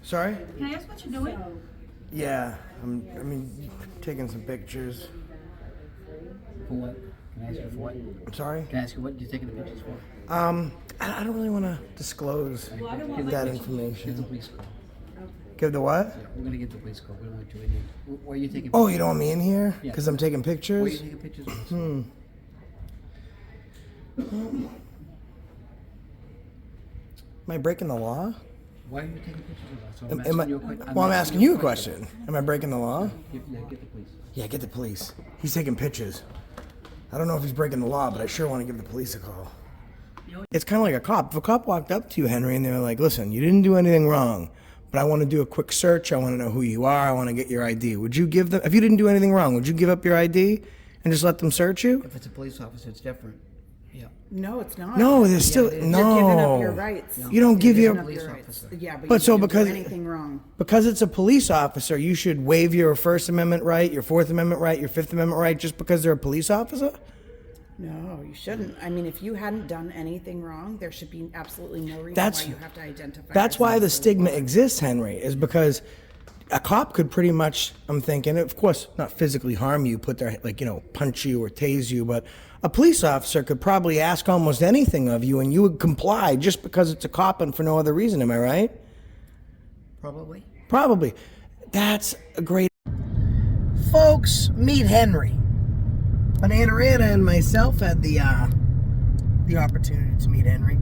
Sorry? Can I ask what you're doing? Yeah, I'm taking some pictures. For what? Can I ask you for what? I'm sorry? Can I ask you what you're taking the pictures for? I don't really want to disclose that Give the information. police a call. Give the what? Yeah, we're gonna give the police a call. We don't want you in here. Where are you taking pictures? Oh, you don't want me in here? Yeah. Because I'm taking Where are you pictures? taking pictures of us? Am I breaking the law? Why are you taking pictures of us? So I'm asking you a question. Am I breaking the law? Get the police. Yeah, get the police. He's taking pictures. I don't know if he's breaking the law, but I sure want to give the police a call. It's kind of like a cop. If a cop walked up to you, Henry, and they were like, listen, you didn't do anything wrong, but I want to do a quick search. I want to know who you are. I want to get your ID. Would you give them, if you didn't do anything wrong, would you give up your ID and just let them search you? If it's a police officer, it's different. Yeah. No, it's not. No, there's still, it is. no. You're giving up your rights. You don't give It is your, a police officer. Yeah, but But you so didn't because- do anything wrong. because it's a police officer, you should waive your First Amendment right, your Fourth Amendment right, your Fifth Amendment right, just because they're a police officer? No, you shouldn't. I mean, if you hadn't done anything wrong, there should be absolutely no reason That's- why you have to identify. That's why the yourself as stigma one. exists, Henry, is because a cop could pretty much, I'm thinking, of course, not physically harm you, put their, like, punch you or tase you, but a police officer could probably ask almost anything of you and you would comply just because it's a cop and for no other reason. Am I right? Probably. Probably. That's a great... Folks, meet Henry. Banana and myself had the opportunity to meet Henry.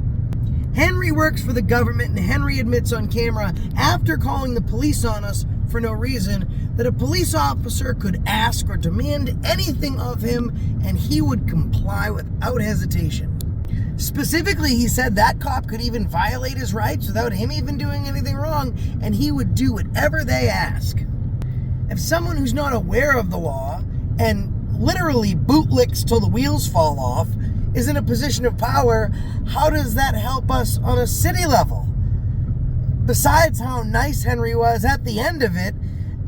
Henry works for the government, and Henry admits on camera, after calling the police on us for no reason, that a police officer could ask or demand anything of him, and he would comply without hesitation. Specifically, he said that cop could even violate his rights without him even doing anything wrong, and he would do whatever they ask. If someone who's not aware of the law and literally bootlicks till the wheels fall off is in a position of power, how does that help us on a city level? Besides how nice Henry was at the end of it,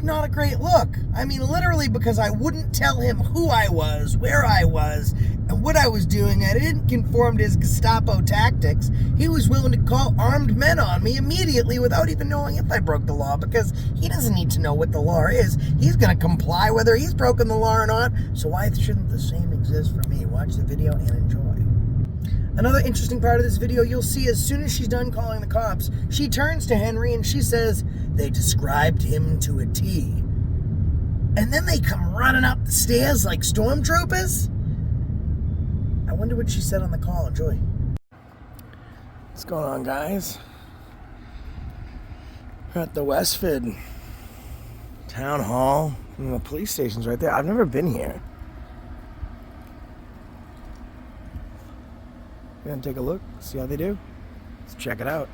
not a great look. I mean, literally, because I wouldn't tell him who I was, where I was, and what I was doing. I didn't conform to his Gestapo tactics. He was willing to call armed men on me immediately without even knowing if I broke the law, because he doesn't need to know what the law is. He's going to comply whether he's broken the law or not. So why shouldn't the same exist for me? Watch the video and enjoy. Another interesting part of this video, you'll see as soon as she's done calling the cops, she turns to Henry and she says, they described him to a T. And then they come running up the stairs like stormtroopers. I wonder what she said on the call. Enjoy. What's going on, guys? We're at the Westford Town Hall. And the police station's right there. I've never been here. We're gonna take a look, see how they do. Let's check it out.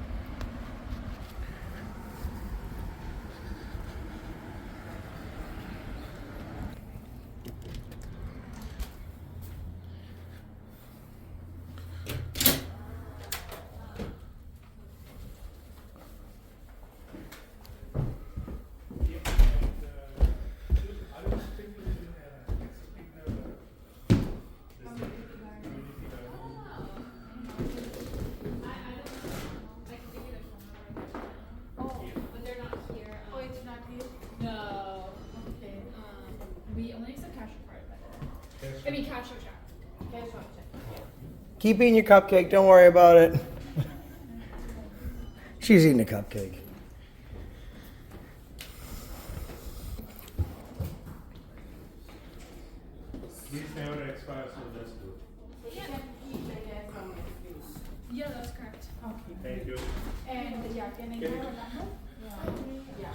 We only accept cash or card, by the way. I mean, cash or check. Cash or check. Keep eating your cupcake, don't worry about it. She's eating a cupcake. This never expires, so let's do it. Yeah, that's correct. Okay. Thank you. And yeah, can I get a number? Yeah.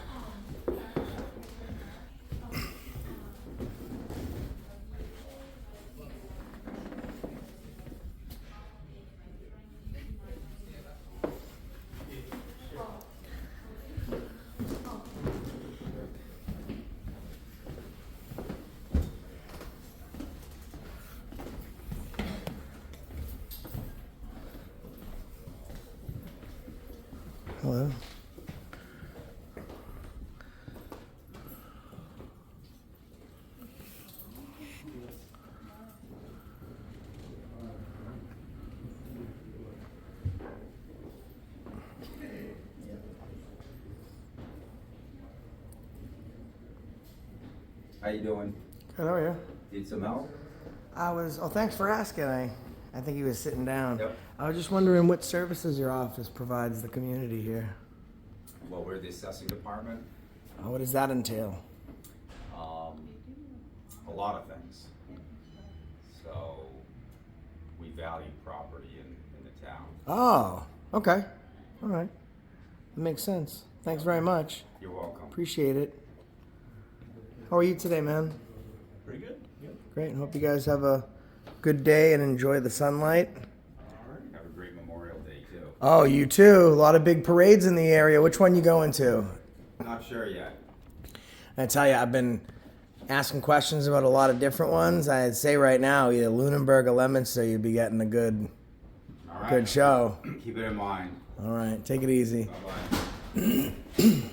How you doing? Good, how are you? Need some help? Thanks for asking. I think he was sitting down. Yep. I was just wondering what services your office provides the community here. Well, we're the assessing department. What does that entail? A lot of things. So, we value property in the town. Oh, okay. All right. That makes sense. Thanks very much. You're welcome. Appreciate it. How are you today, man? Pretty good. Great. Hope you guys have a good day and enjoy the sunlight. Have a great Memorial Day, too. Oh, you too. A lot of big parades in the area. Which one you going to? Not sure yet. I tell you, I've been asking questions about a lot of different ones. I'd say right now, either Lunenburg or Leominster, you'd be getting a good All right. good show. Keep it in mind. All right, take it easy. Bye-bye.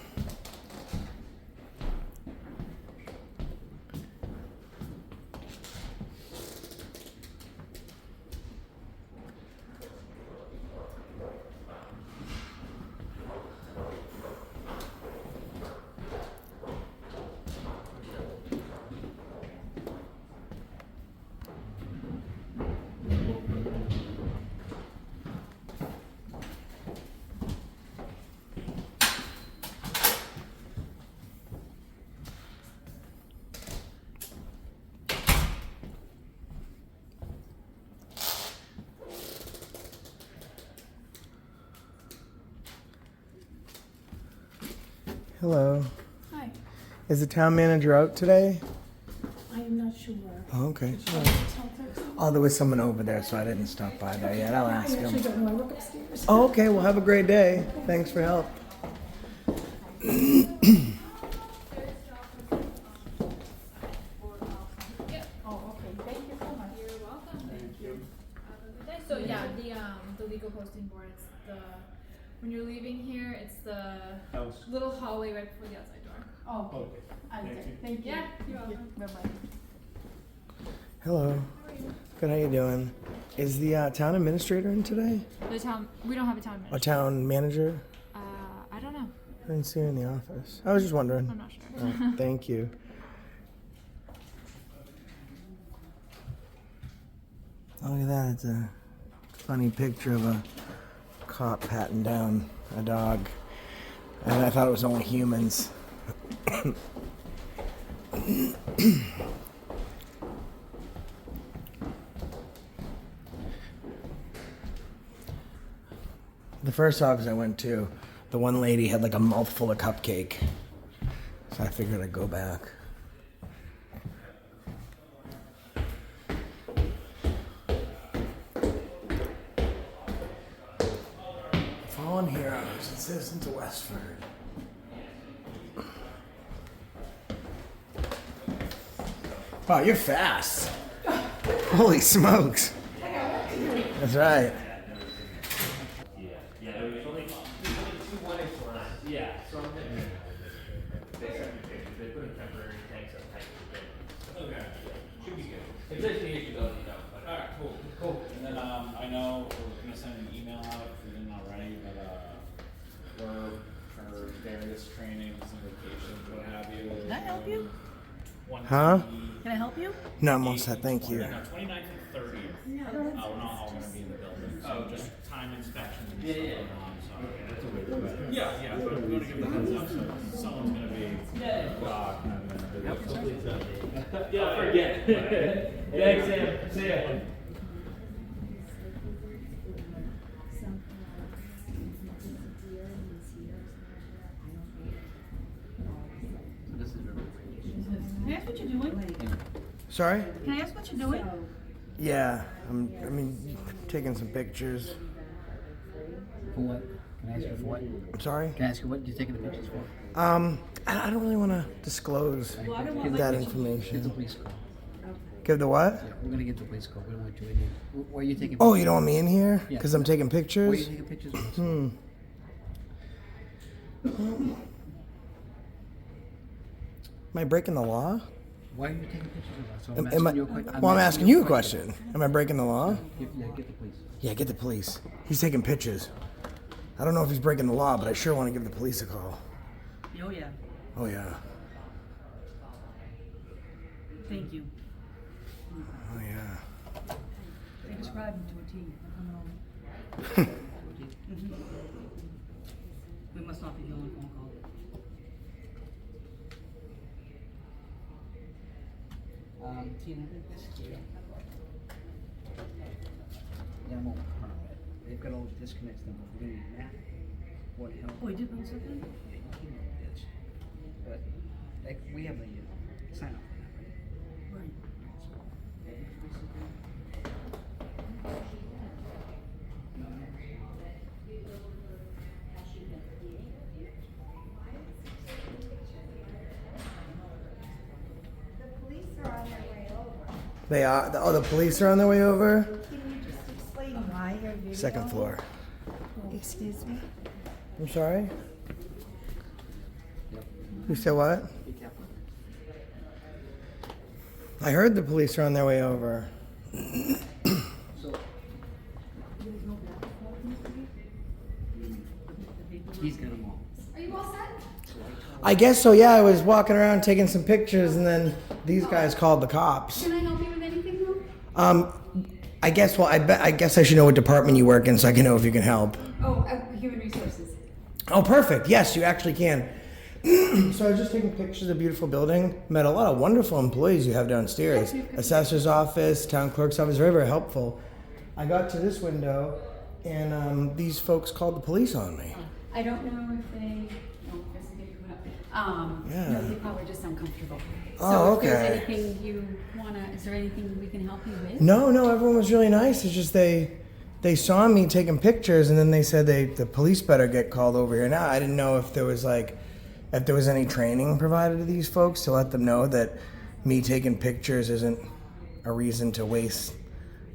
Hello. Hi, Is the town manager out today? I am not sure. Oh, okay. Should I tell her? Oh, there was someone over there, so I didn't stop by there yet. I'll ask I actually him. don't know, I work upstairs. Oh, okay. Well, have a great day. Thanks for help. Oh, okay, thank you so much. You're welcome. Thank you. Have a good day. So yeah, the legal posting board, it's when you're leaving here, it's the House. little hallway right before the outside door. Oh, okay, Okay. I Thank get you. it, thank you. Yeah, you're welcome. Bye-bye. Hello. How are you? Good. How you doing? Is the town administrator in today? We don't have a town Or manager. town manager? I don't know. I didn't see her in the office. I was just wondering. I'm not sure. All right, thank you. Look at that. It's a funny picture of a cop patting down a dog. And I thought it was only humans. The first office I went to, the one lady had like a mouthful of cupcake. So I figured I'd go back. Fallen Heroes and Citizens of Westford. Wow, you're fast. Holy smokes. That's right. Yeah, there's only two weddings for us. Yeah, so I'm thinking. They sent me pictures, they put in temporary tanks up tight with the building. Okay, should be good. If there's any issue, though, you know. Alright, cool. And then I know we're gonna send an email out if we didn't already, but we're for various trainings and vacations, what have you. Can I help you? Huh? Can I help you? No, I'm all set, thank you. 29th and 30th. We're not all gonna be in the building, so just time inspections and stuff going on, so. Yeah, but we're gonna give the heads up, so someone's gonna be dog and I'm gonna do it. Yeah, forget. Thanks, Sam. See ya. This is very. Can I ask what you're doing? Sorry? Can I ask what you're doing? Yeah, I'm taking some pictures. For what? Can I ask you for what? I'm sorry? Can I ask you what you're taking the pictures for? I don't really want to disclose that Give the information. police call. Give the what? Yeah, we're gonna get the police call. We don't want you in here. Where are you taking? Oh, you don't want me in here? Yeah. Because I'm taking Where are you pictures? taking pictures? Of? Hmm. Am I breaking the law? Why are you taking pictures of us? So Am I, well, I'm asking you a question. Am I breaking the law? Get the police. Yeah, get the police. He's taking pictures. I don't know if he's breaking the law, but I sure want to give the police a call. Oh, yeah. Oh, yeah. Thank you. Oh yeah. They described him to a T. They're coming over. We must not be the only phone call. Tina, demo permit. They've got all the disconnects number. We're gonna need that. What help? Oh, he did bring something? Yeah, he came up with this. But like, we have the sign up for that, right? Right. They are. Oh, the police are on their way over. Can you just explain why your video? Second floor. Excuse me? I'm sorry. You said what? Be careful. I heard the police are on their way over. So. He's got them all. Are you all set? I guess so. Yeah, I was walking around taking some pictures, and then these guys called the cops. Can I help you with anything, though? I guess. Well, I guess I should know what department you work in, so I can know if you can help. Oh, human resources. Oh, perfect. Yes, you actually can. So I was just taking pictures of the beautiful building. Met a lot of wonderful employees you have downstairs. Assessor's office, town clerk's office, very, very helpful. I got to this window, and these folks called the police on me. I don't know if they. No, this is coming up. Yeah. No, they probably just uncomfortable. Oh, so if there's okay. anything you wanna, is there anything we can help you with? No, everyone was really nice. It's just they saw me taking pictures, and then they said the police better get called over here. Now I didn't know if there was any training provided to these folks to let them know that me taking pictures isn't a reason to waste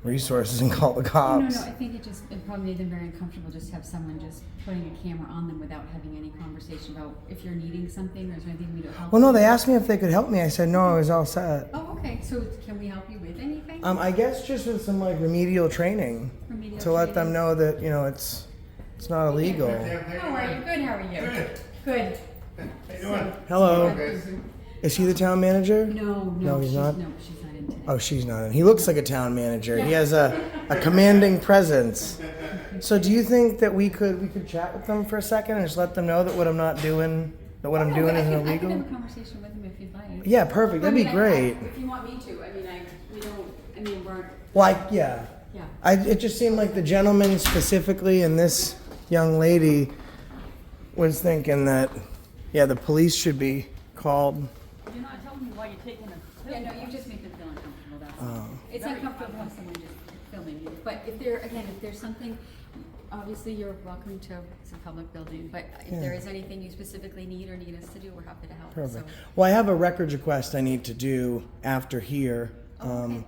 resources and call the cops. No, I think it probably made them very uncomfortable just to have someone just putting a camera on them without having any conversation about if you're needing something or is there anything we don't help. Well, no, you they with? asked me if they could help me. I said no, I was all set. Oh, okay. So can we help you with anything? I guess just with some remedial training Remedial to let them training? know that it's not illegal. How are you? Good. How are you? Good. Hello. Is he the town manager? No, he's she's not. No, she's not in today. Oh, she's not in. He looks like a town manager. He has a commanding presence. So do you think that we could chat with them for a second and just let them know that what I'm not doing, that what I'm doing isn't I illegal? can have a conversation with him if you'd like. Yeah, perfect. That'd be great. If you want me to, we're. Well, yeah. It just seemed like the gentleman specifically and this young lady was thinking that, the police should be called. You're not telling me why you're taking a Yeah, no, you just make them feel uncomfortable, that's all. It's uncomfortable to have someone just filming you. But if there's something, obviously you're welcome to some public building, but if there is anything you specifically need or need us to do, we're happy to help. Perfect. So, Well, I have a records request I need to do after here. okay.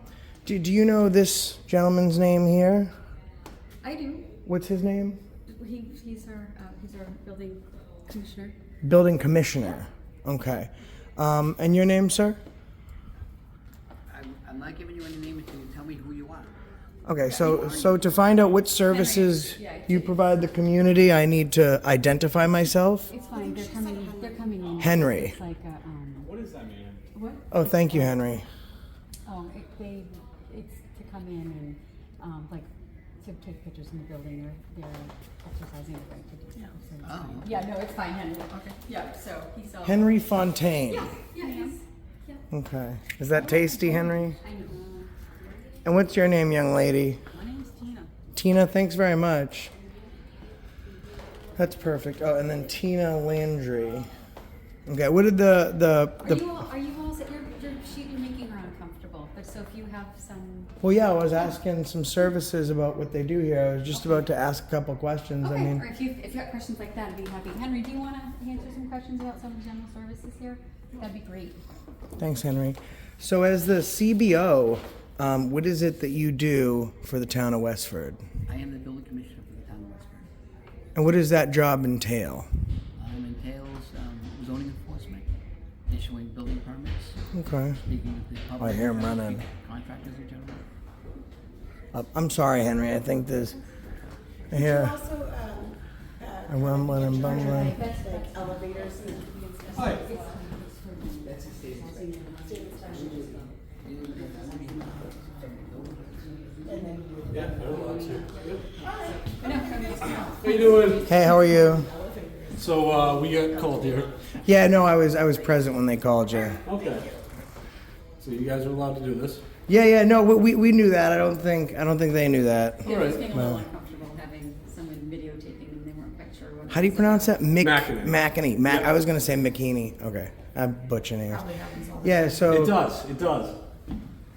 Do you know this gentleman's name here? I do. What's his name? He's our building commissioner. Building commissioner. Okay. And your name, sir? I'm not giving you any name until you tell me who you are. Okay, so to find out which services you provide the community, I need to identify myself. It's fine, they're coming in. Henry. It's like a, What does that mean? what? Oh, thank you, Henry. It's to come in and, to take pictures in the building, they're exercising the right to do so. So it's fine. Yeah, no, it's fine, Henry. Okay. Yeah, so he's all. Henry Fontaine. Yeah, he's, Okay. Is that tasty, Henry? I know. And what's your name, young lady? My name's Tina. Tina, thanks very much. That's perfect. Oh, and then Tina Landry. Okay, what did the Are you all set? You're making her uncomfortable. But so if you have some. Well, yeah, I was asking some services about what they do here. I was just about to ask a couple questions. Okay, I mean, or if you got questions like that, I'd be happy. Henry, do you want to answer some questions about some of the general services here? That'd be great. thanks, Henry. So, as the CBO, what is it that you do for the town of Westford? I am the building commissioner for the town of Westford. And what does that job entail? Entails zoning enforcement, issuing building permits, Okay. speaking with the public. I hear him running. Contractors in general. I'm sorry, Henry. I think there's. I hear Also, a rumbling and bumbling. like elevators and That's the state inspection. How you doing? Hey, how are you? So, we got called here. Yeah, no, I was present when they called you. Okay. So you guys are allowed to do this? Yeah, no, we knew that. I don't think they knew that. Yeah, I was feeling a little uncomfortable having someone videotaping and they weren't quite sure what. How do you pronounce that? Mackany. Mackany. I was gonna say McKinney. Okay, I'm butchering names. Yeah, so. It does.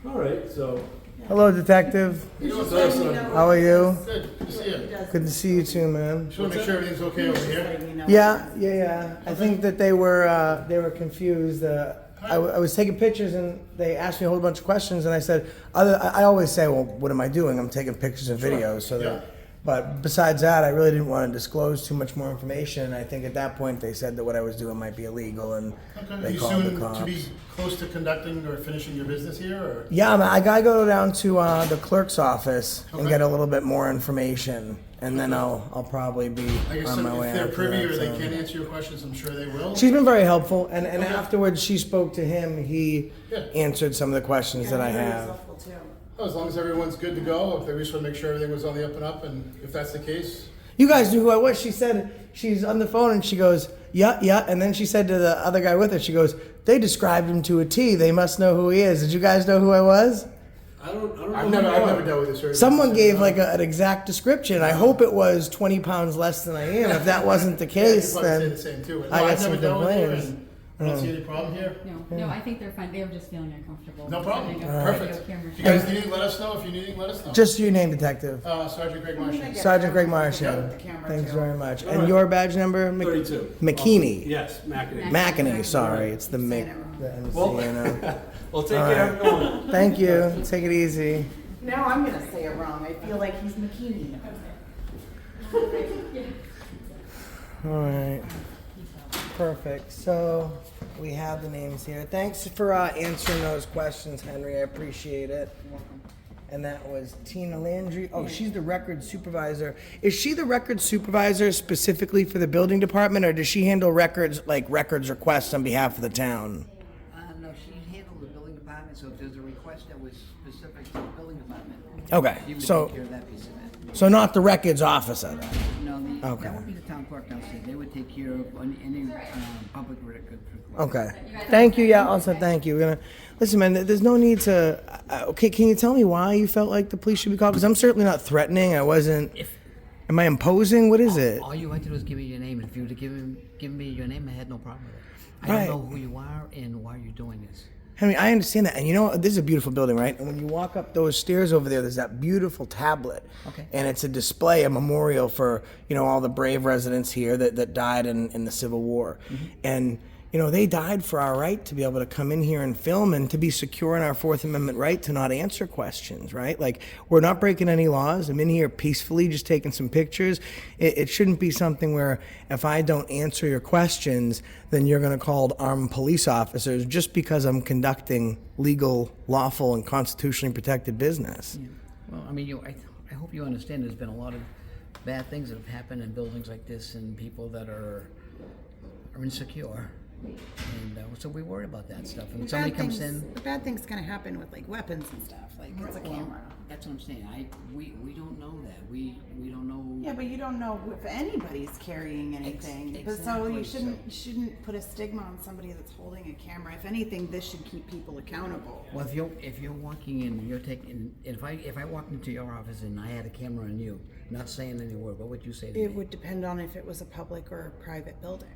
All right, so. Hello, detective. How are you? Good to see you. Good to see you too, man. Just want to make sure everything's okay over here. Yeah. I think that they were confused. I was taking pictures and they asked me a whole bunch of questions and I said, I always say, well, what am I doing? I'm taking pictures and videos. So that, but besides that, I really didn't want to disclose too much more information. And I think at that point they said that what I was doing might be illegal and they you called the soon cops. to be close to conducting or finishing your business here? Or? Yeah, I gotta go down to the clerk's office and Okay. get a little bit more information, and then I'll probably be I guess on my way if they're after privy that, or they so. can't answer your questions, I'm sure they will. She's been very helpful, and afterwards she spoke to him. He answered some of the questions that I have. Oh, as long as everyone's good to go, if they just want to make sure everything was on the up and up, and if that's the case. You guys knew who I was. She said she's on the phone and she goes, yeah, and then she said to the other guy with her, she goes, they described him to a T. They must know who he is. Did you guys know who I was? I've never dealt with this. Or Someone gave like an exact description. I hope it was 20 pounds less than I am. If that wasn't the case, I'd then say the same too. I got I've some never dealt with you, complaints. and I don't see any problem here. No, I think they're fine. They were just feeling uncomfortable. No problem. having a Perfect. video camera. If you guys need anything, let us know. If you need anything, let us know. Just your name, detective. Sergeant Greg Martian. Sergeant Greg Martian. Thanks very much. And your badge number? 32. McKinney. Yes, Mackany. Mackany, sorry. It's the MC, Well, you know. Well, take All care, right. everyone. Thank you. Take it easy. Now I'm gonna say it wrong. I feel like he's McKinney. All right. Perfect. So we have the names here. Thanks for answering those questions, Henry. I appreciate it. And that was Tina Landry. Oh, she's the record supervisor. Is she the record supervisor specifically for the building department, or does she handle records, like records requests on behalf of the town? No, she handled the building department, so if there's a request that was specific to the building department, Okay, she would so take care of that piece of it. so not the records officer then? No, Okay. that would be the town clerk downstairs. They would take care of any public record request. Okay. Thank you. Yeah. Also, thank you. We're gonna listen, man. There's no need to. Okay. Can you tell me why you felt like the police should be called? Because I'm certainly not threatening. I wasn't. Am I imposing? What is it? All you had to do was give me your name, and if you would have given me your name, I had no problem with it. I Right. don't know who you are and why you're doing this. Henry, I understand that. And you know, this is a beautiful building, right? And when you walk up those stairs over there, there's that beautiful tablet. Okay. And it's a display, a memorial for, you know, all the brave residents here that died in the Civil War. Mm-hmm. And, you know, they died for our right to be able to come in here and film and to be secure in our Fourth Amendment right to not answer questions, right? Like, we're not breaking any laws. I'm in here peacefully just taking some pictures. It shouldn't be something where if I don't answer your questions, then you're going to call armed police officers just because I'm conducting legal, lawful, and constitutionally protected business. Yeah. Well, I mean, I hope you understand there's been a lot of bad things that have happened in buildings like this and people that are insecure. And so we worry about that stuff. And somebody comes in. The bad things kind of happen with like weapons and stuff. Like it's a camera. That's what I'm saying. We don't know that. We don't know. Yeah, but you don't know if anybody's carrying anything. But so you shouldn't put a stigma on somebody that's holding a camera. If anything, this should keep people accountable. Well, if you're walking in, you're taking. If I walked into your office and I had a camera on you, not saying any word, what would you say to me? It would depend on if it was a public or a private building.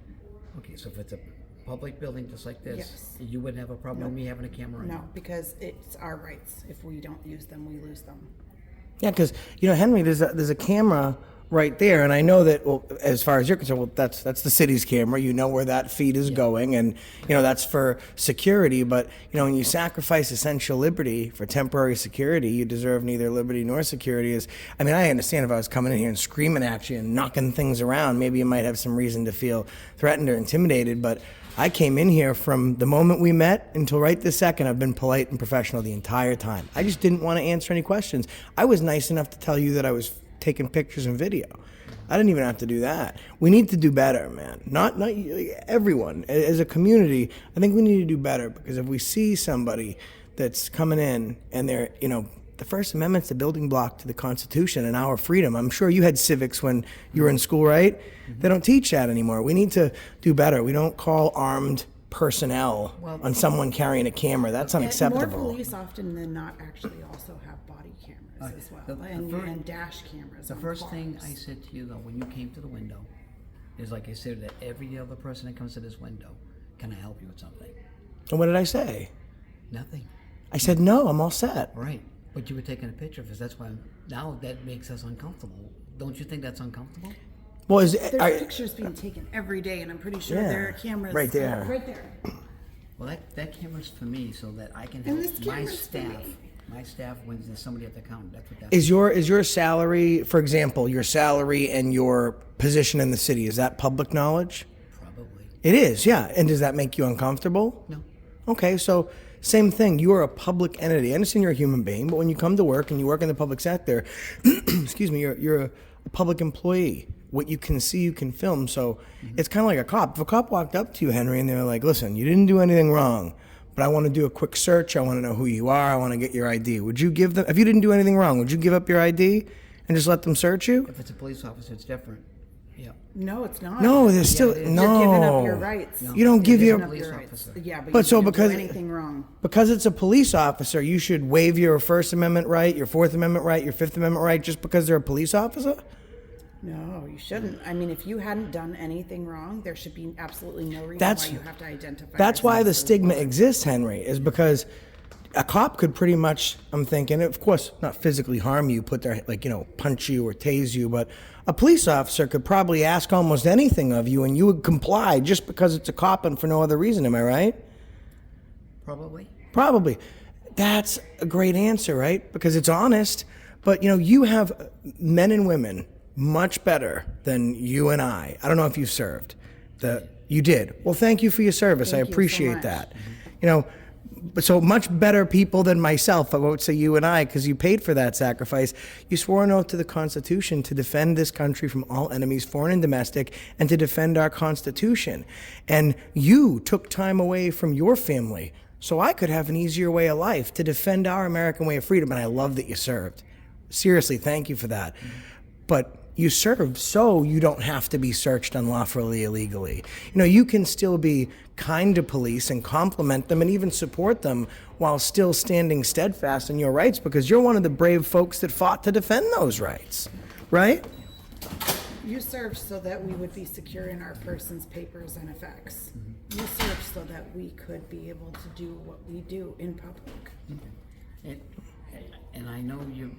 Okay, so if it's a public building just like this, Yes. you wouldn't have a problem with me having a camera on you? No, because it's our rights. If we don't use them, we lose them. Yeah, because, you know, Henry, there's a camera right there, and I know that, well, as far as you're concerned, well, that's the city's camera. You know where that feed is going, and, you know, that's for security. But, you know, when you sacrifice essential liberty for temporary security, you deserve neither liberty nor security. I mean, I understand if I was coming in here and screaming at you and knocking things around, maybe you might have some reason to feel threatened or intimidated, but I came in here from the moment we met until right this second. I've been polite and professional the entire time. I just didn't want to answer any questions. I was nice enough to tell you that I was taking pictures and video. I didn't even have to do that. We need to do better, man. Not everyone. As a community, I think we need to do better, because if we see somebody that's coming in and they're, you know, the First Amendment's the building block to the Constitution and our freedom. I'm sure you had civics when you were in school, right? They don't teach that anymore. We need to do better. We don't call armed personnel on someone carrying a camera. That's unacceptable. More police often than not actually also have body cameras as well, and dash cameras. The first thing I said to you though, when you came to the window, is like I said to every other person that comes to this window, can I help you with something? And what did I say? Nothing. I said, no, I'm all set. Right. But you were taking a picture of us. That's why now that makes us uncomfortable. Don't you think that's uncomfortable? Well, there's pictures being taken every day, and I'm pretty sure there are cameras right there. Right there. Well, that camera's for me so that I can And help this my camera's for staff. me. My staff when there's somebody at the counter. That's what that Is your salary, for example, your salary and your position in the city, is that public knowledge? Probably. It is, yeah. And does that make you uncomfortable? No. Okay, so same thing. You are a public entity. I understand you're a human being, but when you come to work and you work in the public sector, excuse me, you're a public employee. What you can see, you can film. So it's kind of like a cop. If a cop walked up to you, Henry, and they were like, listen, you didn't do anything wrong, but I want to do a quick search. I want to know who you are. I want to get your ID. Would you give them, if you didn't do anything wrong, would you give up your ID and just let them search you? If it's a police officer, it's different. Yeah. No, it's not. No, there's still, no. You're giving up your rights. You don't give your, police officer. Yeah, but But you so didn't because do anything wrong. Because it's a police officer, you should waive your First Amendment right, your Fourth Amendment right, your Fifth Amendment right, just because they're a police officer? No, you shouldn't. I mean, if you hadn't done anything wrong, there should be absolutely no reason That's- why you have to identify. That's why the yourself as stigma one. exists, Henry, is because a cop could pretty much, I'm thinking, of course, not physically harm you, put their, like, you know, punch you or tase you, but a police officer could probably ask almost anything of you and you would comply just because it's a cop and for no other reason. Am I right? Probably. Probably. That's a great answer, right? Because it's honest. But, you know, you have men and women much better than you and I. I don't know if you served. You did. Well, thank you for your service. I Thank you so appreciate much. that. You know, so much better people than myself. I won't say you and I, because you paid for that sacrifice. You swore an oath to the Constitution to defend this country from all enemies, foreign and domestic, and to defend our Constitution. And you took time away from your family so I could have an easier way of life to defend our American way of freedom. And I love that you served. Seriously, thank you for that. But you serve so you don't have to be searched unlawfully, illegally. You know, you can still be kind to police and compliment them and even support them while still standing steadfast in your rights because you're one of the brave folks that fought to defend those rights, right? You served so that we would be secure in our person's papers and effects. You served so that we could be able to do what we do in public. And I know you're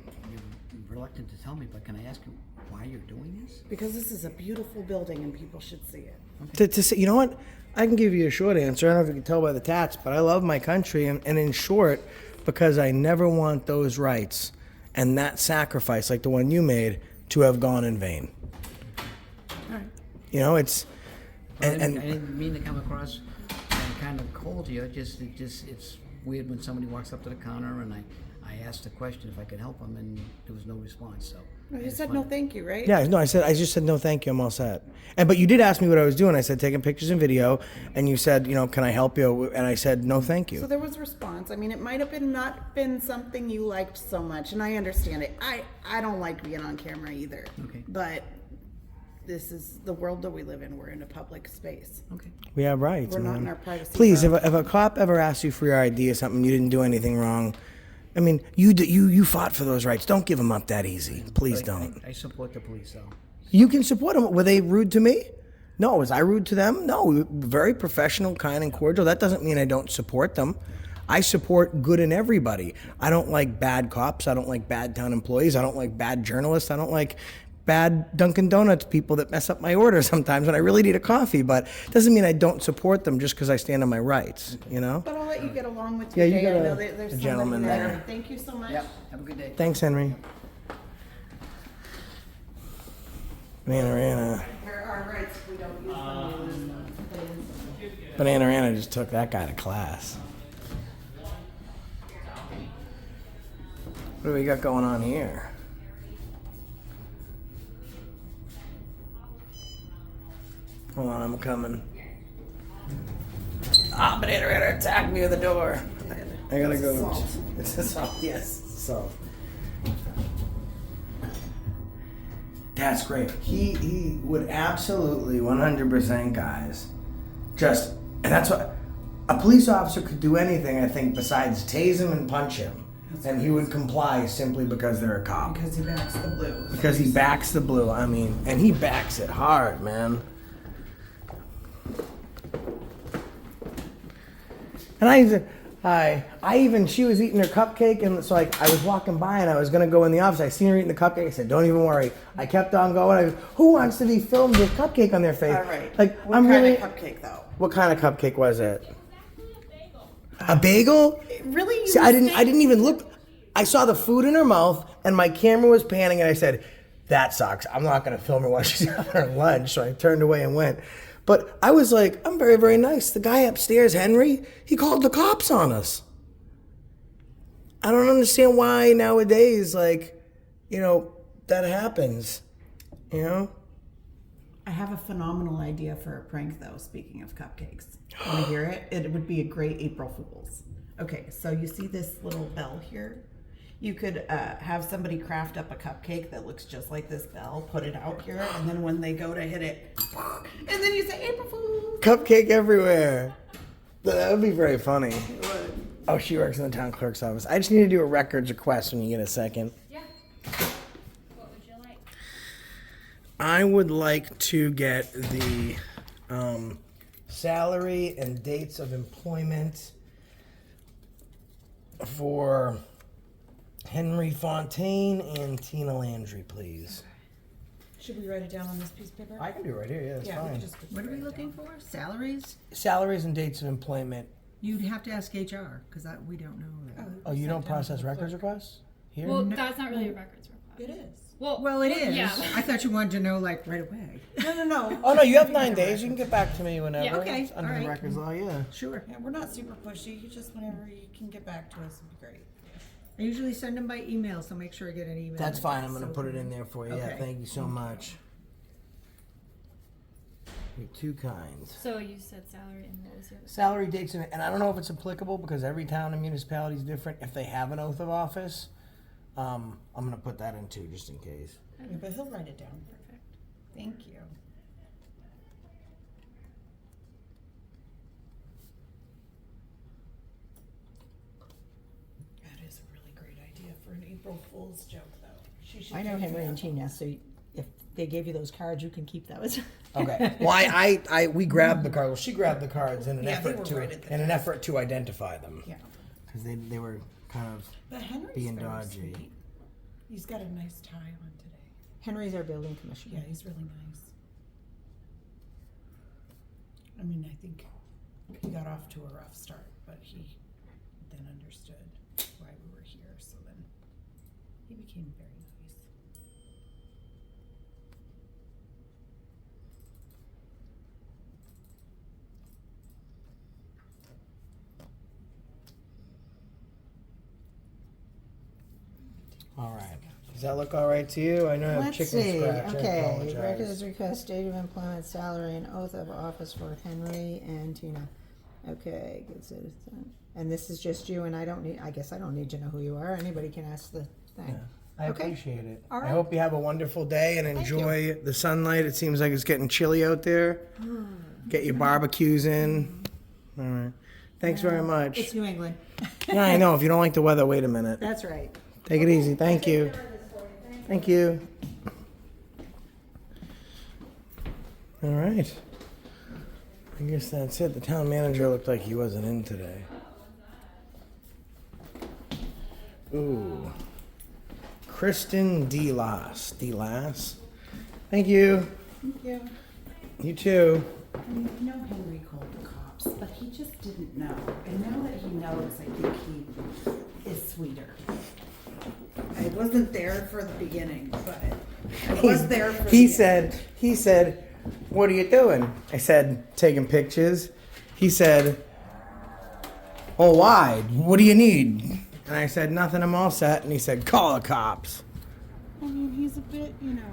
reluctant to tell me, but can I ask you why you're doing this? Because this is a beautiful building and people should see it. To say, you know what? I can give you a short answer. I don't know if you can tell by the tats, but I love my country. And in short, because I never want those rights and that sacrifice, like the one you made, to have gone in vain. All right. You know, it's... I didn't mean to come across kind of cold here. It's weird when somebody walks up to the counter and I asked a question if I could help them and there was no response. So Well, you said no thank you, right? Yeah, no, I just said no thank you, I'm all set. But you did ask me what I was doing. I said taking pictures and video, and you said, you know, can I help you? And I said no thank you. So there was a response. I mean, it might have been not been something you liked so much, and I understand it. I don't like being on camera either. Okay. But this is the world that we live in. We're in a public space. Okay. We have rights. We're not man. in our privacy. Please, zone. if a cop ever asks you for your ID or something, you didn't do anything wrong. I mean, you fought for those rights. Don't give them up that easy. Please don't. I support the police, though. You can support them. Were they rude to me? No. Was I rude to them? No. We were very professional, kind, and cordial. That doesn't mean I don't support them. I support good in everybody. I don't like bad cops. I don't like bad town employees. I don't like bad journalists. I don't like bad Dunkin' Donuts people that mess up my order sometimes when I really need a coffee. But it doesn't mean I don't support them just because I stand on my rights, you know? But I'll let you get along with Yeah, your you day. got I know a that there's gentleman somebody there. there. Thank you so much. Yep. Have a good day. Thanks, Henry. Banana. There are rights if we don't use them. We lose them. Banana just took that guy to class. What do we got going on here? Hold on, I'm coming. Banana attacked me at the door. I gotta go. Salt. It's a salt, yes. Salt. That's great. He would absolutely 100%, guys. Just, and that's what a police officer could do anything, I think, besides tase him and punch him. And he would comply simply because they're a cop. Because he backs the blue. Because he backs the blue. I mean, and he backs it hard, man. And she was eating her cupcake, and so like I was walking by and I was gonna go in the office. I seen her eating the cupcake. I said, "Don't even worry." I kept on going. I go, "Who wants to be filmed with cupcake on their face?" All right. Like, What I'm kind really. of cupcake though? What kind of cupcake was it? A bagel? Really? See, I didn't even look. I saw the food in her mouth, and my camera was panning, and I said, "That sucks. I'm not gonna film her while she's having her lunch." So I turned away and went. But I was like, I'm very, very nice. The guy upstairs, Henry, he called the cops on us. I don't understand why nowadays, like, you know, that happens. You know? I have a phenomenal idea for a prank though, speaking of cupcakes. Want to hear it? It would be a great April Fool's. Okay, so you see this little bell here? You could have somebody craft up a cupcake that looks just like this bell, put it out here, and then when they go to hit it, and then you say April Fool's. Cupcake everywhere. That would be very funny. It would. Oh, she works in the town clerk's office. I just need to do a records request when you get a second. Yeah. What would you like? I would like to get the salary and dates of employment for Henry Fontaine and Tina Landry, please. Should we write it down on this piece of paper? I can do it right here, yeah, that's fine. What are we looking for? Salaries? Salaries and dates of employment. You'd have to ask HR, because we don't know that. Oh, you don't process records requests? Here? Well, that's not really a records request. It is. Well, it is. Yeah. I thought you wanted to know, like, right away. No. Oh, no, you have 9 days. You can get back to me whenever. Yeah. Okay, It's under all the right. records law, yeah. Sure. Yeah, we're not super pushy. You just whenever you can get back to us would be great. I usually send them by email, so make sure I get an email. That's fine. I'm going to put it in there for you. Yeah, Okay. thank you so much. You're too kind. So you said salary and what was the other? Salary dates, and I don't know if it's applicable because every town and municipality is different. If they have an oath of office, I'm going to put that in too, just in case. Yeah, but he'll write it down. Perfect. Thank you. That is a really great idea for an April Fool's joke, though. She should I know do Henry that. and Tina, so if they gave you those cards, you can keep those. Okay. Well, we grabbed the cards. Well, she grabbed the cards in an Yeah, they effort were right at the in an desk. effort to identify them. Yeah. Because they were kind of But Henry's being very dodgy. sweet. He's got a nice tie on today. Henry's our building commissioner. Yeah, he's really nice. I mean, I think he got off to a rough start, but he then understood why we were here, so then he became very nice. All right. Does that look all right to you? I know I have Let's chicken see. scratch. I Okay. apologize. Records request, date of employment, salary, and oath of office for Henry and Tina. Okay, good citizen. And this is just you, and I guess I don't need to know who you are. Anybody can ask the thing. Yeah, I Okay. appreciate it. All I right. hope you have a wonderful day and enjoy the sunlight. It seems like it's getting chilly out there. Get your barbecues in. All right. Thanks very much. It's New England. Yeah, I know. If you don't like the weather, wait a minute. That's right. Take it easy. Thank you. Thank you. All right. I guess that's it. The town manager looked like he wasn't in today. Ooh. Kristen DeLass. DeLass? Thank you. Thank you. You too. I mean, I know Henry called the cops, but he just didn't know. And now that he knows, I think he is sweeter. I wasn't there for the beginning, but I was there for He the end. said, what are you doing? I said, taking pictures. He said, oh, why? What do you need? And I said, nothing, I'm all set. And he said, call the cops. I mean, he's a bit, naive.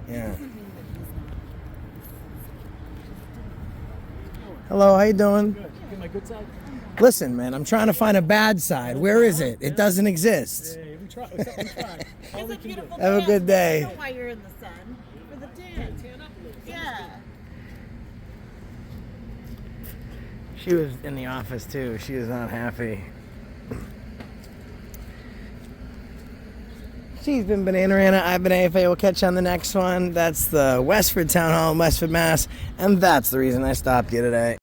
Yeah. Doesn't mean that he's not. Hello, how you doing? Good. Get my good side. Listen, man, I'm trying to find a bad side. Where is it? It doesn't exist. Yeah, we try. All we can do. Have a good day. I know why you're in the sun. For the tan. Yeah. She was in the office too. She was not happy. She's been Banana Rana. I've been AFA. We'll catch you on the next one. That's the Westford Town Hall in Westford, Mass. And that's the reason I stopped you today.